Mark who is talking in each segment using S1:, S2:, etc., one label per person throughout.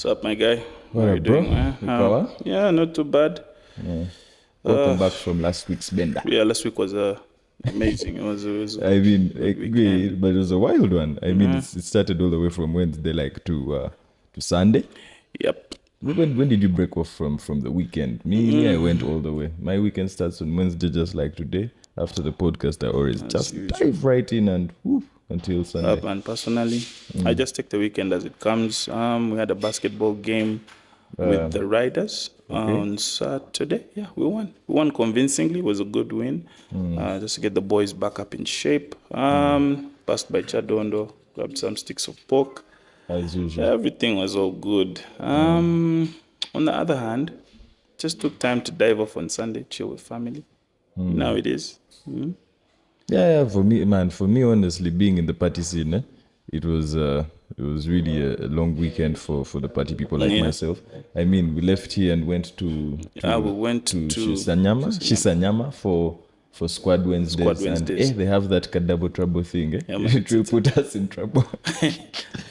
S1: What's up, my guy?
S2: What
S1: How are
S2: up,
S1: you
S2: bro?
S1: doing, man?
S2: Ikawa?
S1: Yeah, not too bad.
S2: Welcome back from last week's bender.
S1: Yeah, last week was amazing. It was a
S2: I mean,
S1: good
S2: great,
S1: weekend.
S2: but it was a wild one. I mean, it started all the way from Wednesday, like to Sunday.
S1: Yep.
S2: When did you break off from the weekend? Me, I went all the way. My weekend starts on Wednesday, just like today. After the podcast, I always
S1: As
S2: just
S1: usual.
S2: dive right in and whoop until Sunday.
S1: And personally, I just take the weekend as it comes. We had a basketball game with the Riders on Saturday. Yeah, we won. We won convincingly. It was a good win. Just to get the boys back up in shape. Passed by Chadondo, grabbed some sticks of pork.
S2: As usual.
S1: Everything was all good. On the other hand, just took time to dive off on Sunday, chill with family. Now it is.
S2: Yeah, for me, man, honestly, being in the party scene, it was really a long weekend for the party people like
S1: Yeah.
S2: myself. I mean, we left here and went to
S1: We went to
S2: Shisanyama for Squad Wednesdays.
S1: Wednesdays.
S2: And they have that kadabo trouble thing.
S1: Yeah, man,
S2: It will put us in trouble.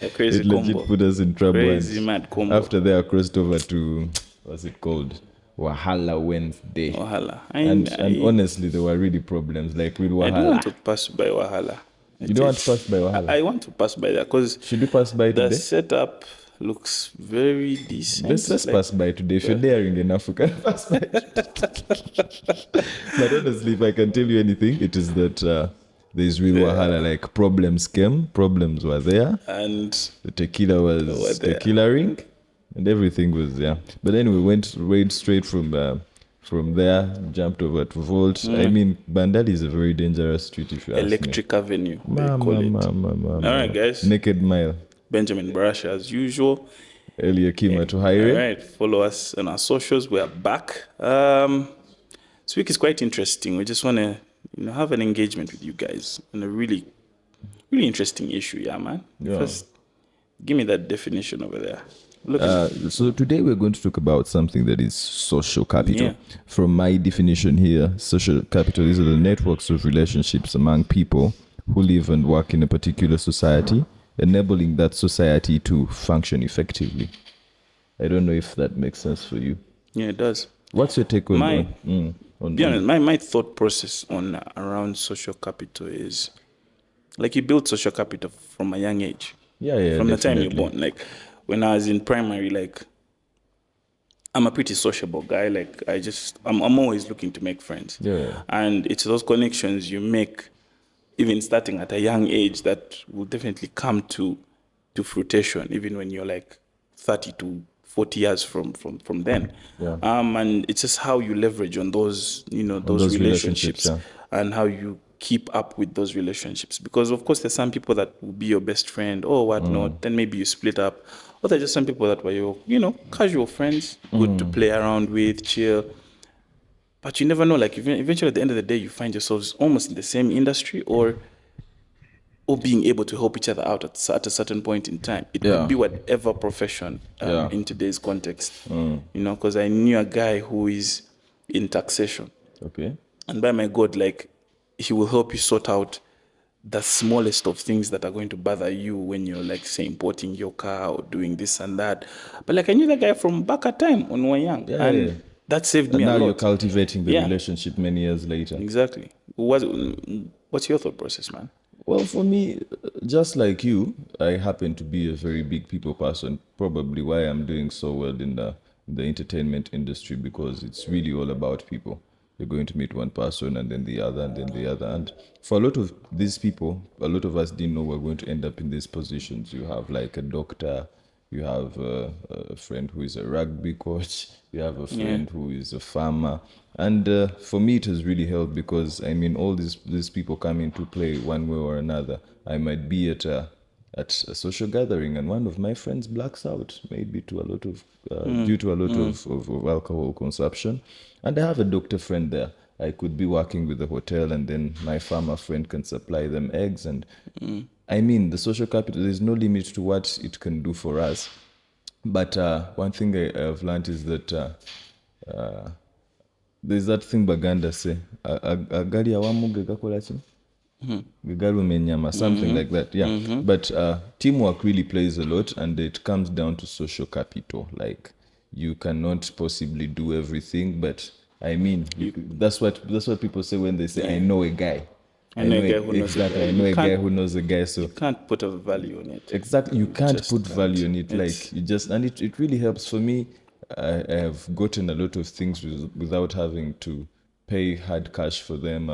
S1: A crazy
S2: It legit
S1: combo.
S2: put us in trouble.
S1: Crazy
S2: and
S1: mad combo.
S2: After they are crossed over to, what's it called? Wahala Wednesday.
S1: Wahala.
S2: And honestly, there were really problems, like with Wahala.
S1: I do want to pass by Wahala.
S2: You don't want to pass by Wahala?
S1: I want to pass by there because
S2: Should we pass by
S1: the
S2: today?
S1: setup looks very decent.
S2: Let's pass by today. If you're daring enough, we can pass by. But honestly, if I can tell you anything, it is that there's real Wahala. Like problems were there.
S1: And
S2: The tequila was
S1: there.
S2: tequilaing, and everything was there. But anyway, went straight from there, jumped over to Volt. I mean, Bandali is a very dangerous street if you ask me.
S1: Electric Avenue, they call it. All right, guys.
S2: Naked Mile.
S1: Benjamin Barasha, as usual.
S2: Earlier Kima to
S1: All
S2: Highway.
S1: right, follow us on our socials. We are back. This week is quite interesting. We just want to, have an engagement with you guys on a really, really interesting issue. Yeah, man.
S2: Yeah.
S1: First, give me that definition over there. Look
S2: So today we're going to talk about something that is social capital.
S1: Yeah.
S2: From my definition here, social capital is the networks of relationships among people who live and work in a particular society, enabling that society to function effectively. I don't know if that makes sense for you.
S1: Yeah, it does.
S2: What's your take on
S1: Be honest, my thought process on around social capital is like you build social capital from a young age.
S2: Yeah,
S1: From the time
S2: definitely.
S1: you're born. Like when I was in primary, like I'm a pretty sociable guy. Like I'm always looking to make friends.
S2: Yeah.
S1: And it's those connections you make even starting at a young age that will definitely come to fruition even when you're like 30 to 40 years from then.
S2: Yeah.
S1: And it's just how you leverage on those, those relationships
S2: yeah.
S1: and how you keep up with those relationships. Because of course there's some people that will be your best friend or whatnot. Then maybe you split up. Or there's just some people that were your, casual friends, good to play around with, chill. But you never know, like eventually at the end of the day, you find yourselves almost in the same industry or being able to help each other out at a certain point in time. It
S2: Yeah.
S1: could be whatever profession
S2: Yeah.
S1: in today's context. Because I knew a guy who is in taxation.
S2: Okay.
S1: And by my God, like, he will help you sort out the smallest of things that are going to bother you when you're, like, say, importing your car or doing this and that. But, like, I knew that guy from back at time when we were young.
S2: Yeah,
S1: and
S2: yeah.
S1: that saved
S2: And
S1: me a
S2: now
S1: lot.
S2: you're cultivating the
S1: Yeah.
S2: relationship many years later.
S1: Exactly. What's your thought process, man?
S2: Well, for me, just like you, I happen to be a very big people person. Probably why I'm doing so well in the entertainment industry, because it's really all about people. You're going to meet one person and then the other and then the other. And for a lot of these people, a lot of us didn't know we're going to end up in these positions. You have like a doctor, you have a friend who is a rugby coach, you have a friend who is a farmer. And for me, it has really helped because, I mean, all these people come into play one way or another. I might be at a social gathering and one of my friends blacks out, maybe to a lot of due to a lot of alcohol consumption. And I have a doctor friend there. I could be working with the hotel and then my farmer friend can supply them eggs. And I mean, the social capital, there's no limit to what it can do for us. But one thing I've learned is that there's that thing Baganda say, agali awamuge gakola ki? Gigarumenyama, something like that. Yeah. But teamwork really plays a lot, and it comes down to social capital. Like, you cannot possibly do everything, but I mean, that's what people say when they say, "I know a guy."
S1: I know a guy who knows a
S2: Exactly.
S1: guy.
S2: I know a guy who knows a guy. So
S1: You can't put a value on it.
S2: exactly, you can't
S1: Just
S2: put
S1: can't.
S2: value on it.
S1: It's-
S2: Like, you just, and it really helps for me. I have gotten a lot of things without having to pay hard cash for them.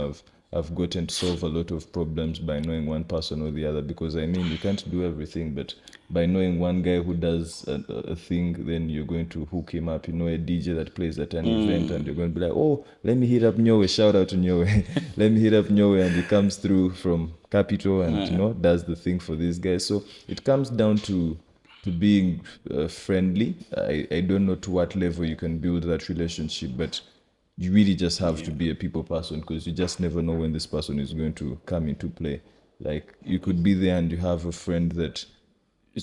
S2: I've gotten to solve a lot of problems by knowing one person or the other, because I mean, you can't do everything, but by knowing one guy who does a thing, then you're going to hook him up. You know, a DJ that plays at an event, and you're going to be like, oh, let me hit up Nyowe. Shout out to Nyowe. Let me hit up Nyowe, and he comes through from Capital and does the thing for these guys. So it comes down to being friendly. I don't know to what level you can build that relationship, but you really just have to be a people person, because you just never know when this person is going to come into play. Like, you could be there and you have a friend that,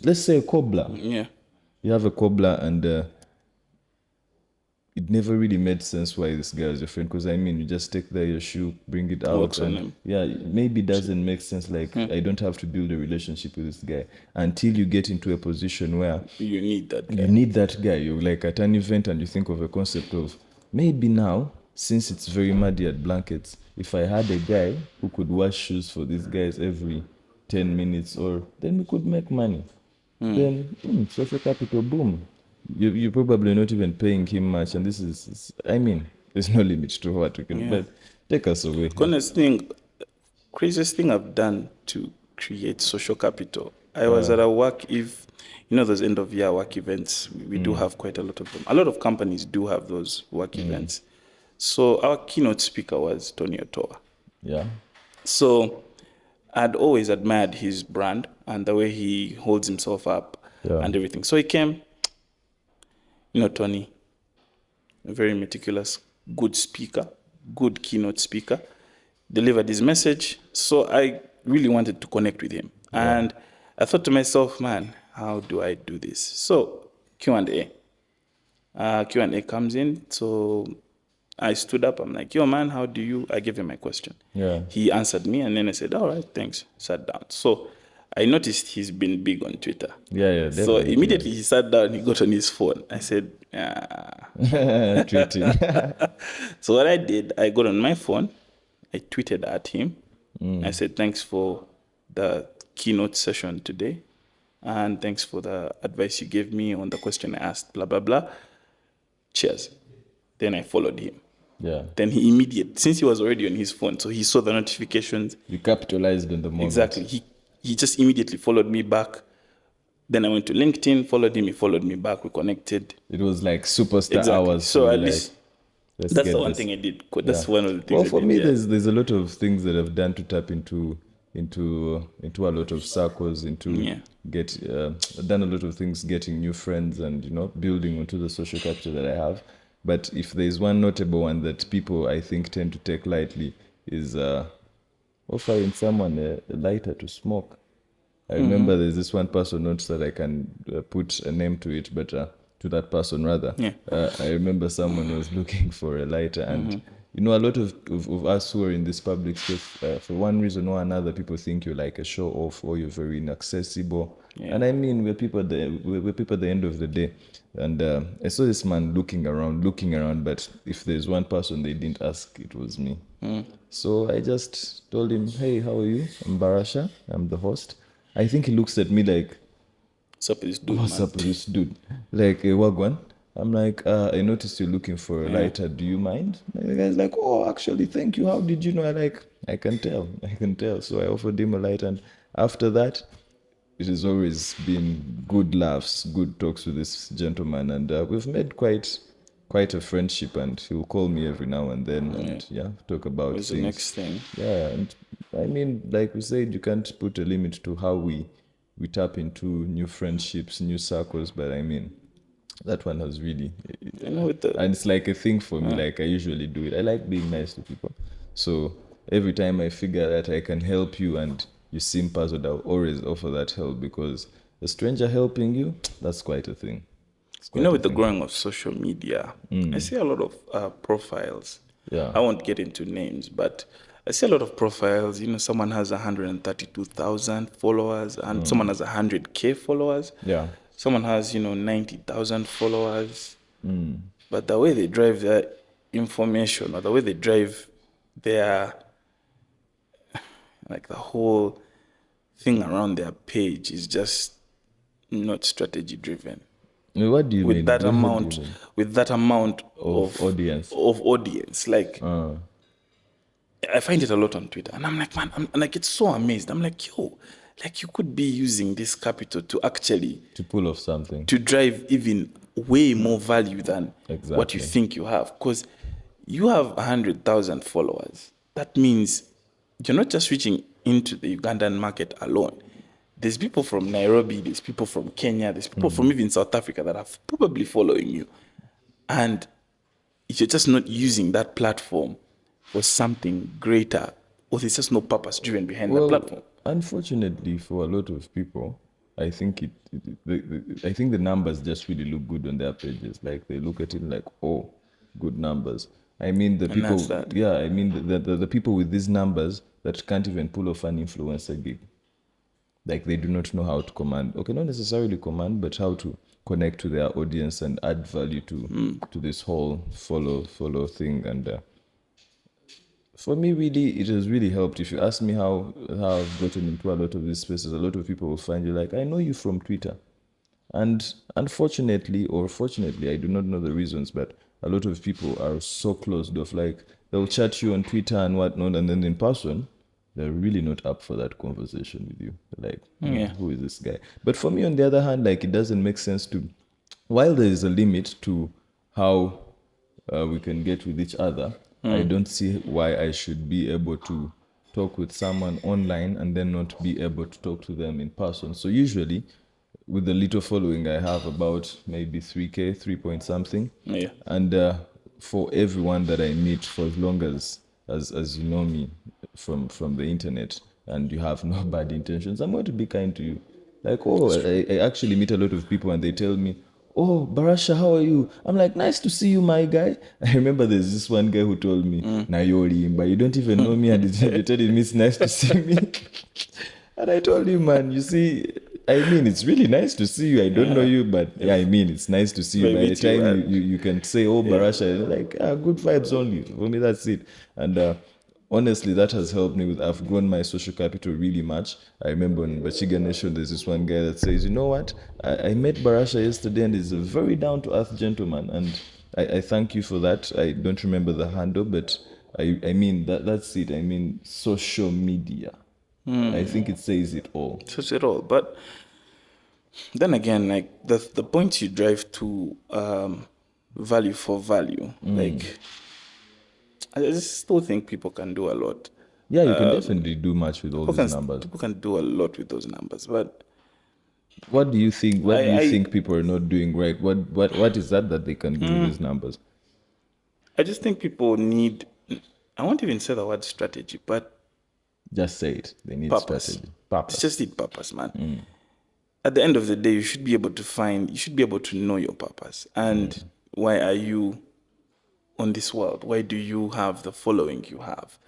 S2: let's say, a cobbler.
S1: Yeah.
S2: You have a cobbler, and it never really made sense why this guy is your friend, because I mean, you just take your shoe, bring it out,
S1: Works on
S2: and
S1: him.
S2: yeah, maybe it doesn't make sense. Like, I don't have to build a relationship with this guy until you get into a position where
S1: You need that guy.
S2: you need that guy. You're like at an event and you think of a concept of, maybe now, since it's very muddy at Blankets, if I had a guy who could wash shoes for these guys every 10 minutes, or then we could make money. Then social capital, boom. You're probably not even paying him much, and this is, I mean, there's no limit to what we can. But take us away.
S1: Craziest thing I've done to create social capital. I was at a work, if you know those end of year work events, we do have quite a lot of them. A lot of companies do have those work events. So our keynote speaker was Tony Otoa.
S2: Yeah.
S1: So I'd always admired his brand and the way he holds himself up and everything. So he came, Tony, a very meticulous, good speaker, good keynote speaker, delivered his message. So I really wanted to connect with him. And I thought to myself, man, how do I do this? So Q&A. Q&A comes in. So I stood up. I'm like, yo, man, I gave him my question.
S2: Yeah.
S1: He answered me, and then I said, all right, thanks. Sat down. So I noticed he's been big on Twitter.
S2: Yeah,
S1: So
S2: definitely.
S1: immediately he sat down, he got on his phone. I said,
S2: Tweeting.
S1: So what I did, I got on my phone, I tweeted at him. I said, thanks for the keynote session today. And thanks for the advice you gave me on the question I asked, blah, blah, blah. Cheers. Then I followed him.
S2: Yeah.
S1: Then since he was already on his phone, so he saw the notifications.
S2: You capitalized on the moment.
S1: Exactly. He just immediately followed me back. Then I went to LinkedIn, followed him, he followed me back, we connected.
S2: It was like superstar
S1: Exactly.
S2: hours.
S1: So at
S2: like,
S1: least
S2: let's
S1: that's
S2: get
S1: the one
S2: this.
S1: thing I did. That's one of the things
S2: Well,
S1: I
S2: for
S1: did.
S2: me,
S1: Yeah.
S2: there's a lot of things that I've done to tap into a lot of circles, I've done a lot of things, getting new friends, and building onto the social capital that I have. But if there's one notable one that people, I think, tend to take lightly, is offering someone a lighter to smoke. I remember there's this one person, not that I can put a name to it, but to that person rather.
S1: Yeah.
S2: I remember someone was looking for a lighter, and a lot of us who are in this public space, for one reason or another, people think you're like a show off or you're very inaccessible.
S1: Yeah.
S2: And I mean, we're people at the end of the day. And I saw this man looking around, but if there's one person they didn't ask, it was me. So I just told him, hey, how are you? I'm Barasha. I'm the host. I think he looks at me like,
S1: What's up with this dude,
S2: what's
S1: man?
S2: up with this dude? Like, a wagwan. I'm like, I noticed you're looking for a lighter. Do you mind? And the guy's like, oh, actually, thank you. How did you know? I can tell. So I offered him a lighter. And after that, it has always been good laughs, good talks with this gentleman. And we've made quite a friendship. And he'll call me every now and then and talk about
S1: What's
S2: things.
S1: the next thing?
S2: Yeah, and I mean, like we said, you can't put a limit to how we tap into new friendships, new circles, but I mean, that one has really, and it's like a thing for me. Like, I usually do it. I like being nice to people, so every time I figure that I can help you and you seem puzzled, I'll always offer that help, because a stranger helping you, that's quite a thing.
S1: With the growing of social media, I see a lot of profiles.
S2: Yeah.
S1: I won't get into names, but I see a lot of profiles. Someone has 132,000 followers, and someone has 100K followers.
S2: Yeah.
S1: Someone has 90,000 followers. But the way they drive their information, or the way they drive their, like, the whole thing around their page is just not strategy driven.
S2: What do you
S1: With
S2: mean?
S1: that
S2: What do you
S1: amount,
S2: mean?
S1: with that amount
S2: Of audience.
S1: of audience, like, I find it a lot on Twitter, and I'm like, man, I'm like, it's so amazed. I'm like, yo, like, you could be using this capital to actually
S2: To pull off something.
S1: to drive even way more value than what you
S2: Exactly.
S1: think you have, because you have 100,000 followers. That means you're not just reaching into the Ugandan market alone. There's people from Nairobi, there's people from Kenya, there's people from even South Africa that are probably following you. And if you're just not using that platform for something greater, or there's just no purpose driven behind that platform.
S2: Unfortunately, for a lot of people, I think I think the numbers just really look good on their pages. Like they look at it like, oh, good numbers. I mean, the people,
S1: that's that.
S2: yeah. I mean, the people with these numbers that can't even pull off an influencer gig. Like they do not know how to command. Okay, not necessarily command, but how to connect to their audience and add value to this whole follow thing. And for me, really, it has really helped. If you ask me how I've gotten into a lot of these spaces, a lot of people will find you like, I know you from Twitter. And unfortunately, or fortunately, I do not know the reasons, but a lot of people are so closed off. Like they'll chat you on Twitter and whatnot, and then in person, they're really not up for that conversation with you. They're like, who is this guy? But for me, on the other hand, like it doesn't make sense to, while there is a limit to how we can get with each other, I don't see why I should be able to talk with someone online and then not be able to talk to them in person. So usually, with the little following I have, about maybe 3K, 3 point something.
S1: Yeah.
S2: And for everyone that I meet, for as long as you know me from the internet and you have no bad intentions, I'm going to be kind to you. Like, I actually meet a lot of people and they tell me, oh, Barasha, how are you? I'm like, nice to see you, my guy. I remember there's this one guy who told me, Nayori, but you don't even know me and you're telling me it's nice to see me. And I told him, man, you see, I mean, it's really nice to see you. I don't know you, but yeah, I mean, it's nice to see you.
S1: If I
S2: By the
S1: meet you,
S2: time you can say, oh, Barasha, like, good vibes only. For me, that's it. And honestly, that has helped me with, I've grown my social capital really much. I remember in Bachiga Nation, there's this one guy that says, you know what? I met Barasha yesterday and he's a very down-to-earth gentleman. And I thank you for that. I don't remember the handle, but I mean, that's it. I mean, social media. I think it says it all.
S1: Such it all. But then again, like the point you drive to value for value, like I just still think people can do a lot.
S2: Yeah, you can definitely do much with all these numbers.
S1: People can do a lot with those numbers, but
S2: What do you think? What do you
S1: I-
S2: think people are not doing right? What is that they can do with these numbers?
S1: I just think people need, I won't even say the word strategy, but
S2: Just say it. They need
S1: purpose.
S2: strategy.
S1: It's
S2: Purpose.
S1: just need purpose, man. At the end of the day, you should be able to know your purpose. And why are you on this world? Why do you have the following you have?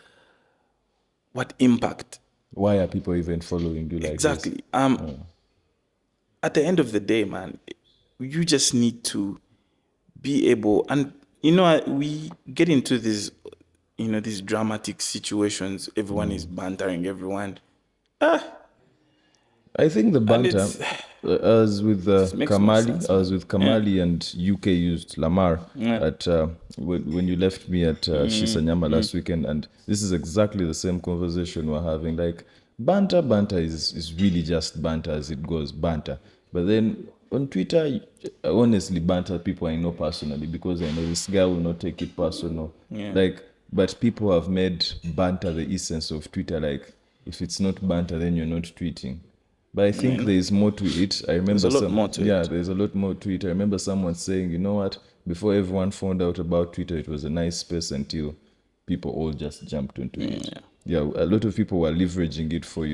S1: What impact?
S2: Why are people even following you like
S1: Exactly. At the end of the day, man, you just need to be able, and we get into these dramatic situations. Everyone is bantering everyone.
S2: I think the banter,
S1: it's-
S2: as with
S1: makes no
S2: Kamali,
S1: sense,
S2: as with Kamali and UK used Lamar at when you left me at Shisanyama last weekend, and this is exactly the same conversation we're having. Like banter is really just banter as it goes, banter. But then on Twitter, honestly, banter people I know personally because I know this guy will not take it personal. Like, but people have made banter the essence of Twitter. Like, if it's not banter, then you're not tweeting. But I think there's more to it. I remember
S1: a lot more to it.
S2: there's a lot more to it. I remember someone saying, you know what? Before everyone found out about Twitter, it was a nice space until people all just jumped onto it. Yeah, a lot of people were leveraging it for,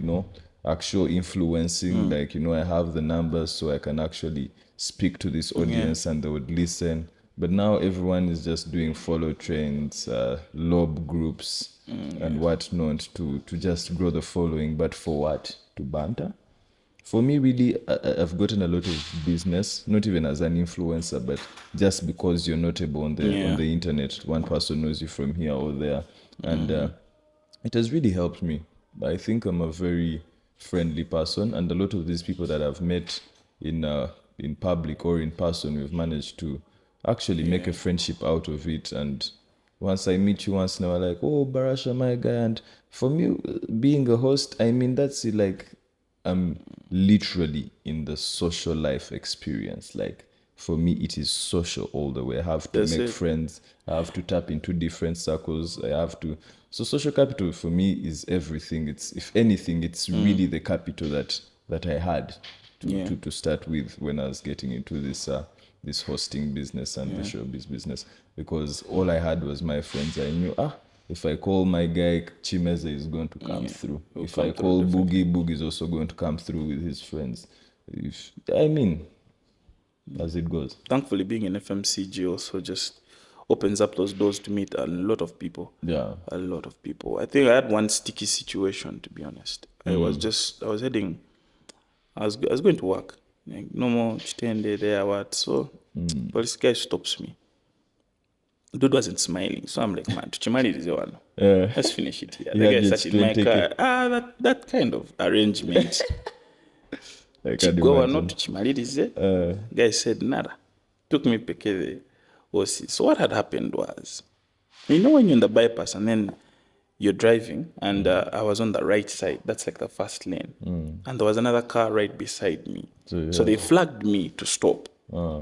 S2: actual influencing. Like, I have the numbers so I can actually speak to this audience and they would listen. But now everyone is just doing follow trends, lob groups, and whatnot to just grow the following. But for what? To banter? For me, really, I've gotten a lot of business, not even as an influencer, but just because you're notable on the internet. One person knows you from here or there, and it has really helped me. I think I'm a very friendly person, and a lot of these people that I've met in public or in person, we've managed to actually make a friendship out of it. And once I meet you once in a while, like, oh, Barasha, my guy. And for me, being a host, I mean, that's it, like, I'm literally in the social life experience. Like, for me, it is social all the way. I have to
S1: That's
S2: make
S1: it.
S2: friends. I have to tap into different circles. I have to. So social capital for me is everything. It's, if anything, it's really the capital that I had to start with when I was getting into this hosting business and the showbiz business, because all I had was my friends. I knew, if I call my guy Chimeza is going to come through.
S1: He'll
S2: If
S1: come
S2: I
S1: through
S2: call
S1: definitely.
S2: Boogie is also going to come through with his friends. If I mean, as it goes.
S1: Thankfully, being in FMCG also just opens up those doors to meet a lot of people.
S2: Yeah.
S1: A lot of people. I think I had one sticky situation, to be honest. I was heading, I was going to work. Like, no more chitende there, what. So, police guy stops me. Dude wasn't smiling. So I'm like, man, Tuchimani is the one. Let's finish it here.
S2: You
S1: The
S2: had
S1: guy
S2: your
S1: sat in my
S2: 20K.
S1: car. That kind of arrangement.
S2: I can
S1: Chigowa not
S2: imagine.
S1: tuchimalirize. Guy said nada. Took me peke the OC. So what had happened was, you know when you're in the bypass and then you're driving and I was on the right side, that's like the first lane. And there was another car right beside me. So they flagged me to stop.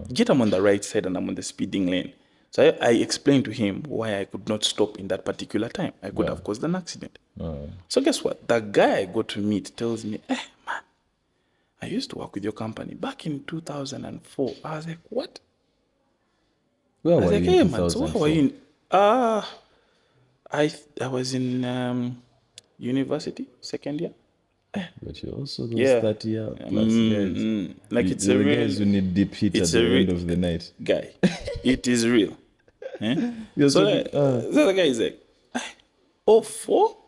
S1: Yet I'm on the right side and I'm on the speeding lane. So I explained to him why I could not stop in that particular time. I could have caused an accident. So guess what? The guy I got to meet tells me, man, I used to work with your company back in 2004. I was like, what?
S2: Where
S1: I was
S2: were
S1: like,
S2: you in
S1: hey, man, so where were
S2: 2004?
S1: you in? I was in university, second year.
S2: But you're also those
S1: Yeah.
S2: 30-year plus guys.
S1: Like it's a
S2: The
S1: real,
S2: guys who need deep heat at
S1: it's
S2: the
S1: a real
S2: end of the night.
S1: guy. It is real. Eh?
S2: You're
S1: So,
S2: talking,
S1: so the guy is like, oh, four?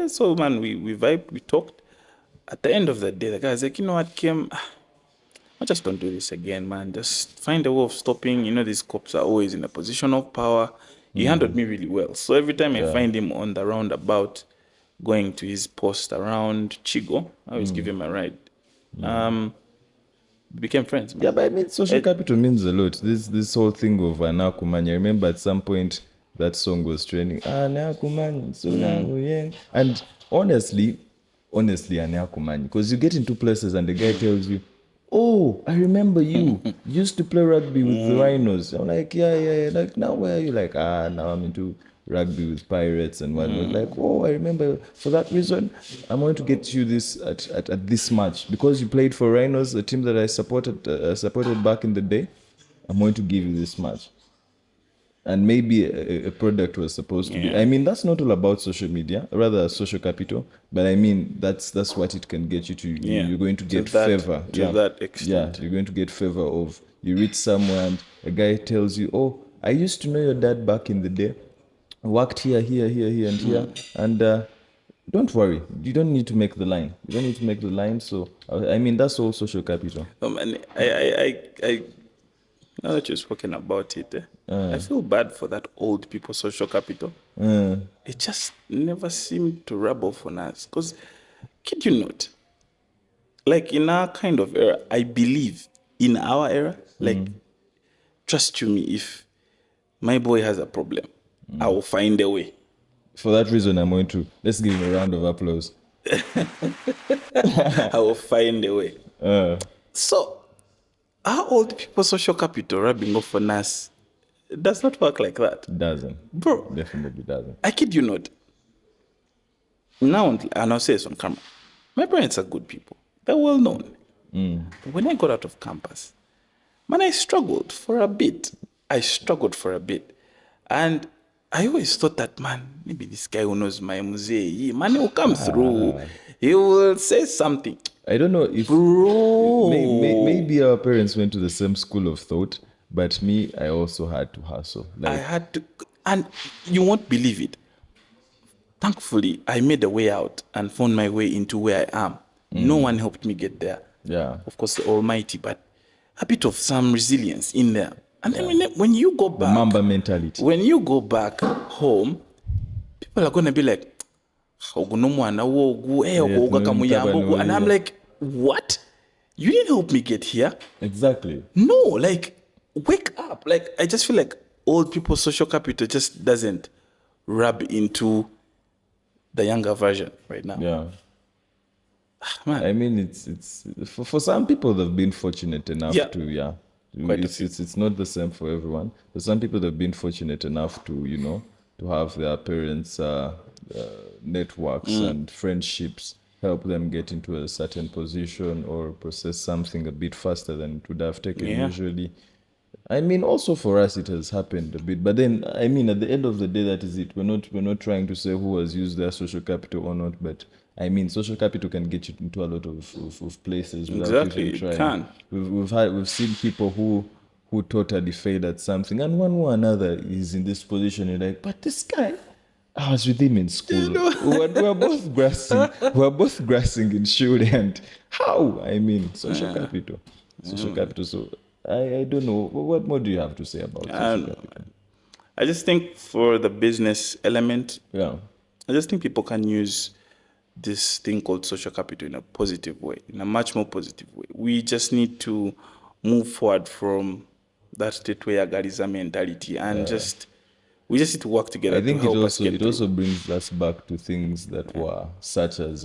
S1: So, man, we vibed, we talked. At the end of the day, the guy was like, you know what, Kim? I just don't do this again, man. Just find a way of stopping. You know, these cops are always in a position of power. He handled me really well. So every time I find him on the roundabout, going to his post around Chigo, I always give him a ride. Became friends,
S2: yeah,
S1: man.
S2: but I mean, social capital means a lot. This whole thing of Anakumanya. I remember at some point that song was trending. Anakumanya, yeah. And honestly, Anakumanya, because you get into places and the guy tells you, "Oh, I remember you. You used to play rugby with the Rhinos." I'm like, yeah. Like, now where are you? Like, now I'm into rugby with Pirates and whatnot. Like, oh, I remember. For that reason, I'm going to get you this at this match because you played for Rhinos, a team that I supported back in the day. I'm going to give you this match. And maybe a product was supposed to be. I mean, that's not all about social media, rather social capital. But I mean, that's what it can get you to. You're going to get favor.
S1: To that
S2: Yeah,
S1: extent.
S2: you're going to get favor of, you reach somewhere and a guy tells you, "Oh, I used to know your dad back in the day. I worked here, and here, and don't worry, you don't need to make the line. You don't need to make the line." So I mean, that's all social capital.
S1: And I now that you've spoken about it, I feel bad for that old people social capital. It just never seemed to rub off on us. Because, kid you not, like in our kind of era, I believe in our era, like, trust you me, if my boy has a problem, I will find a way.
S2: For that reason, I'm going to, let's give him a round of applause.
S1: I will find a way. So, our old people social capital rubbing off on us does not work like that.
S2: Doesn't.
S1: Bro,
S2: Definitely doesn't.
S1: I kid you not. Now, and I'll say this on camera, my parents are good people. They're well known. But when I got out of campus, man, I struggled for a bit. And I always thought that, man, maybe this guy who knows my muzee, man, he will come through. He will say something.
S2: I don't know if
S1: Bro.
S2: maybe our parents went to the same school of thought, But me, I also had to hustle.
S1: I
S2: Like,
S1: had to, and you won't believe it. Thankfully, I made a way out and found my way into where I am. No one helped me get there.
S2: yeah,
S1: Of course, the Almighty, but a bit of some resilience in there. And then
S2: yeah.
S1: when you go
S2: The
S1: back,
S2: Mamba mentality.
S1: when you go back home, people are going to be like, "Ogu no mwana wo, ogu,
S2: Yeah,
S1: ogu ogaka muyambo, ogu." And I'm
S2: yeah.
S1: like, what? You didn't help me get here.
S2: Exactly.
S1: No, like, wake up. Like, I just feel like old people's social capital just doesn't rub into the younger version right now.
S2: Yeah.
S1: Man,
S2: I mean, it's for some people they've been fortunate enough
S1: Yeah.
S2: to, yeah.
S1: Quite a
S2: It's
S1: few.
S2: it's not the same for everyone. For some people they've been fortunate enough to, to have their parents' networks and friendships help them get into a certain position or process something a bit faster than it would have taken
S1: Yeah.
S2: usually. I mean, also for us it has happened a bit, but then I mean, at the end of the day, that is it. We're not trying to say who has used their social capital or not, but I mean, social capital can get you into a lot of places without
S1: Exactly,
S2: even
S1: it
S2: trying.
S1: can.
S2: We've seen people who totally failed at something, and one way or another is in this position. You're like, but this guy, I was with him in school. We're both grassing. We're both grassing in Shuri, and how? I mean, social capital, social capital. So I don't know. What more do you have to say about social capital?
S1: I just think for the business element,
S2: Yeah,
S1: I just think people can use this thing called social capital in a positive way, in a much more positive way. We just need to move forward from that state where Gariza mentality and we just need to work together
S2: I
S1: to
S2: think it
S1: help us
S2: also
S1: get
S2: it
S1: through.
S2: also brings us back to things that were such as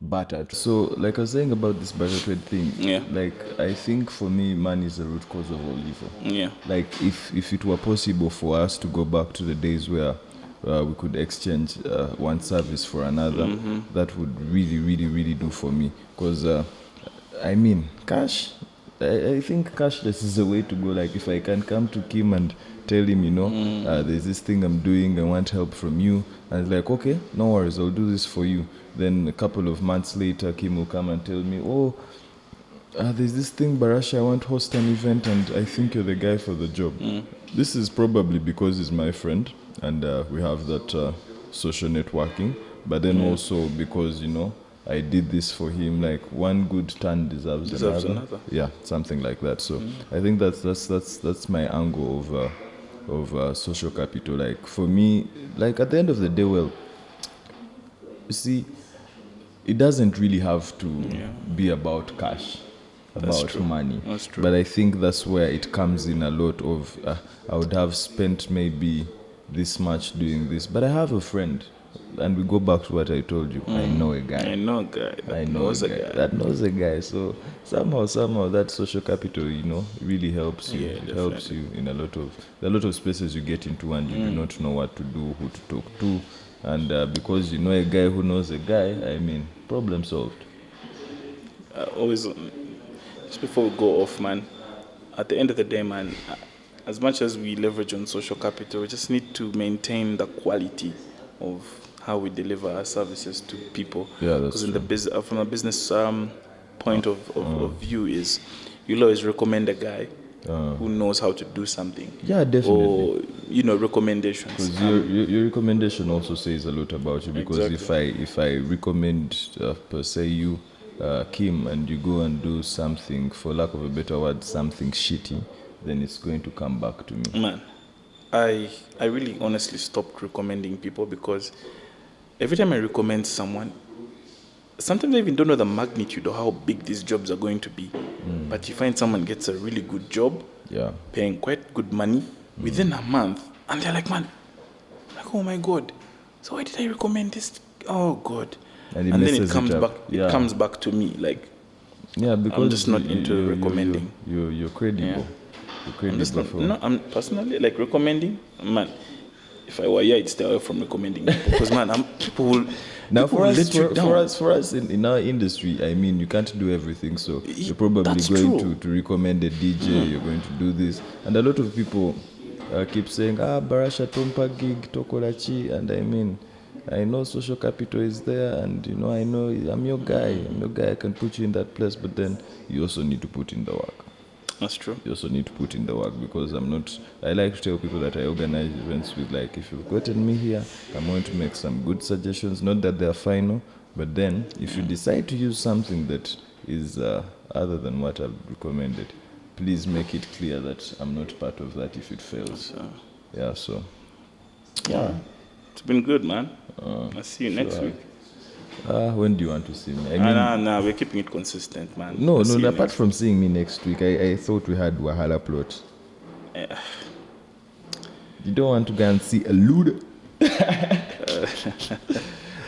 S2: barter. So, like I was saying about this barter trade thing,
S1: Yeah.
S2: like I think for me, money is the root cause of all evil.
S1: Yeah.
S2: Like if it were possible for us to go back to the days where we could exchange one service for another, that would really, really, really do for me. Because I mean, cash. I think cashless is the way to go. Like if I can come to Kim and tell him, there's this thing I'm doing, I want help from you, and it's like, okay, no worries, I'll do this for you. Then a couple of months later, Kim will come and tell me, oh, there's this thing, Barasha, I want to host an event, and I think you're the guy for the job. This is probably because he's my friend, and we have that social networking, but then also because, I did this for him. Like one good turn deserves
S1: Another.
S2: Yeah, something like that. So I think that's my angle of social capital. Like for me, like at the end of the day, well, you see, it doesn't really have to be about cash, about
S1: true.
S2: money.
S1: That's true.
S2: But I think that's where it comes in a lot of, I would have spent maybe this much doing this, but I have a friend, and we go back to what I told you. I know a guy.
S1: I know a guy that
S2: I know
S1: knows
S2: a guy that knows a guy. So somehow that social capital, really helps you.
S1: Yeah,
S2: It helps you in there are a lot of spaces you get into and you do not know what to do, who to talk to, and because you know a guy who knows a guy, I mean, problem solved.
S1: Always, just before we go off, man, at the end of the day, man, as much as we leverage on social capital, we just need to maintain the quality of how we deliver our services to people.
S2: Yeah, that's
S1: Because in the from a business point of view is you'll always recommend a guy who knows how to do something.
S2: Yeah, definitely.
S1: Or recommendations.
S2: Because your recommendation also says a lot about you. Because if I recommend per se you, Kim, and you go and do something, for lack of a better word, something shitty, then it's going to come back to me.
S1: Man, I really honestly stopped recommending people because every time I recommend someone, sometimes I even don't know the magnitude of how big these jobs are going to be. But you find someone gets a really good job,
S2: Yeah.
S1: paying quite good money within a month, and they're like, man, like, oh my God, so why did I recommend this? Oh God.
S2: And
S1: then it
S2: messes
S1: comes
S2: up.
S1: back.
S2: Yeah.
S1: It comes back to me like
S2: Yeah, because
S1: just not into recommending.
S2: You're credible.
S1: Yeah.
S2: You're credible.
S1: I'm just not. No, I'm personally like recommending. Man, if I were here, I'd stay away from recommending people because man, people will.
S2: Now,
S1: people
S2: for
S1: will
S2: us,
S1: let you down.
S2: for us in our industry, I mean, you can't do everything. So you're probably
S1: That's
S2: going
S1: true.
S2: to recommend a DJ. You're going to do this, and a lot of people keep saying, Barasha Tompa gig Tokolachi, and I mean, I know social capital is there, and I know I'm your guy. I'm your guy. I can put you in that place, but then you also need to put in the work.
S1: That's true.
S2: You also need to put in the work, because I like to tell people that I organize events with, like, if you've gotten me here, I'm going to make some good suggestions, not that they're final, but then if you decide to use something that is other than what I've recommended, please make it clear that I'm not part of that if it fails. So
S1: it's been good, man. I'll see you next week.
S2: When do you want to see me? I mean,
S1: Nah, we're keeping it consistent, man.
S2: no,
S1: I'll see you
S2: apart
S1: next
S2: from seeing me next week, I thought we had Wahala plot. You don't want to go and see a lude.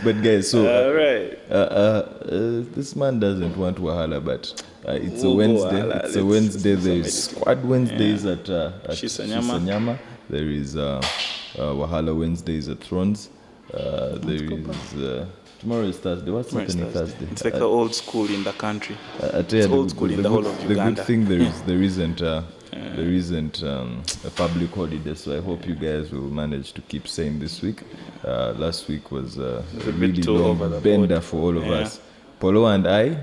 S2: But guys, so
S1: all right.
S2: this man doesn't want Wahala, but it's
S1: We'll
S2: a
S1: go
S2: Wednesday.
S1: Wahala.
S2: It's a
S1: Let's
S2: Wednesday.
S1: do
S2: There is
S1: some
S2: Squad Wednesdays at
S1: Shisanyama.
S2: Shisanyama. There is Wahala Wednesdays at Thrones. There is tomorrow is Thursday. What's happening Thursday?
S1: It's like the old school in the country.
S2: It's
S1: old school in the whole of Uganda.
S2: The good thing there isn't a public holiday, so I hope you guys will manage to keep sane this week. Last week was a really long bender for all of us. Polo and I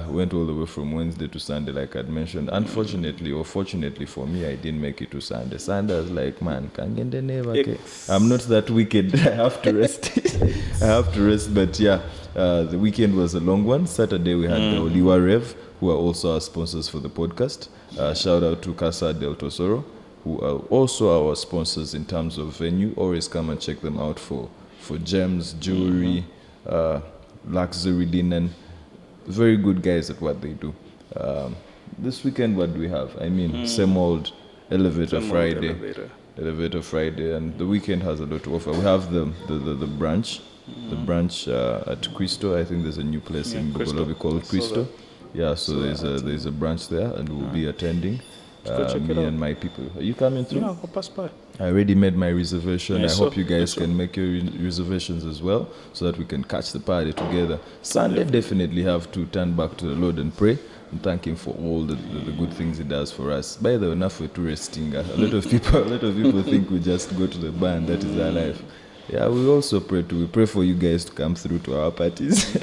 S2: went all the way from Wednesday to Sunday, like I'd mentioned. Unfortunately, or fortunately for me, I didn't make it to Sunday. Sunday I was like, man, I'm not that wicked. I have to rest. But yeah, the weekend was a long one. Saturday we had the Oliwa Rev, who are also our sponsors for the podcast. Shout out to Casa del Tesoro, who are also our sponsors in terms of venue. Always come and check them out for gems, jewelry, luxury linen. Very good guys at what they do. This weekend, what do we have? I mean, same old Elevator Friday, and the weekend has a lot to offer. We have the brunch, at Cristo. I think there's a new place in Bogolobi called Cristo. Yeah, so there's a branch there, and we'll be attending. Me and my people. Are you coming through?
S1: Yeah, I'll pass by.
S2: I already made my reservation.
S1: Yes,
S2: I hope
S1: sir.
S2: you guys
S1: Yes, sir.
S2: can make your reservations as well, so that we can catch the party together. Sunday, definitely have to turn back to the Lord and pray and thank Him for all the good things He does for us. By the way, enough with touristing. A lot of people think we just go to the bar and that is our life. Yeah, we also pray too. We pray for you guys to come through to our parties.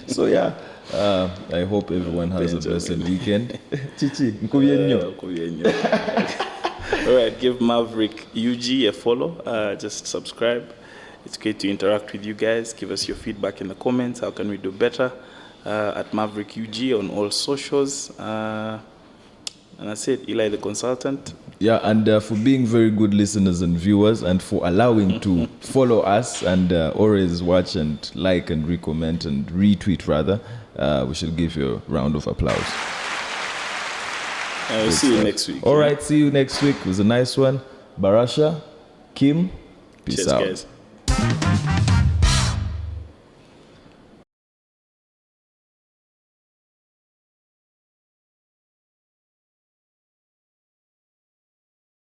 S2: So yeah. I hope everyone has a blessed weekend. Chichi, nkubienyo.
S1: All right, give Maverick UG a follow. Just subscribe. It's great to interact with you guys. Give us your feedback in the comments. How can we do better? At Maverick UG on all socials. And that's it. Eli the Consultant.
S2: Yeah, and for being very good listeners and viewers, and for allowing to follow us and always watch and like and recommend and retweet rather, we should give you a round of applause.
S1: We'll see you next week.
S2: All right, see you next week. It was a nice one. Barasha, Kim, peace
S1: Cheers,
S2: out.
S1: guys.